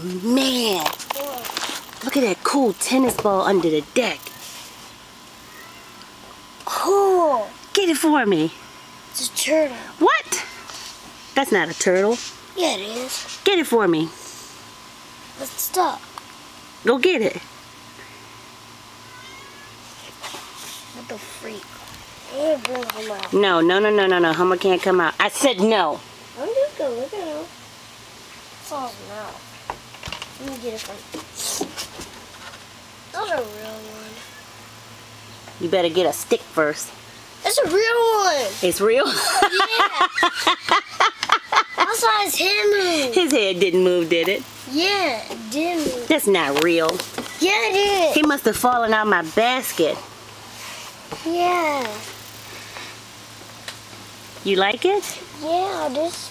man. Look at that cool tennis ball under the deck. Cool. Get it for me. It's a turtle. What? That's not a turtle. Yeah, it is. Get it for me. Let's stop. Go get it. What the freak? I'm gonna bring him out. No. Hummer can't come out. I said no. I'm just gonna look at him. It's all mouth. Let me get it from. That's a real one. You better get a stick first. That's a real one. It's real? Yeah. I saw his head move. His head didn't move, did it? Yeah, it did move. That's not real. Yeah, it is. He must have fallen out my basket. Yeah. You like it? Yeah, this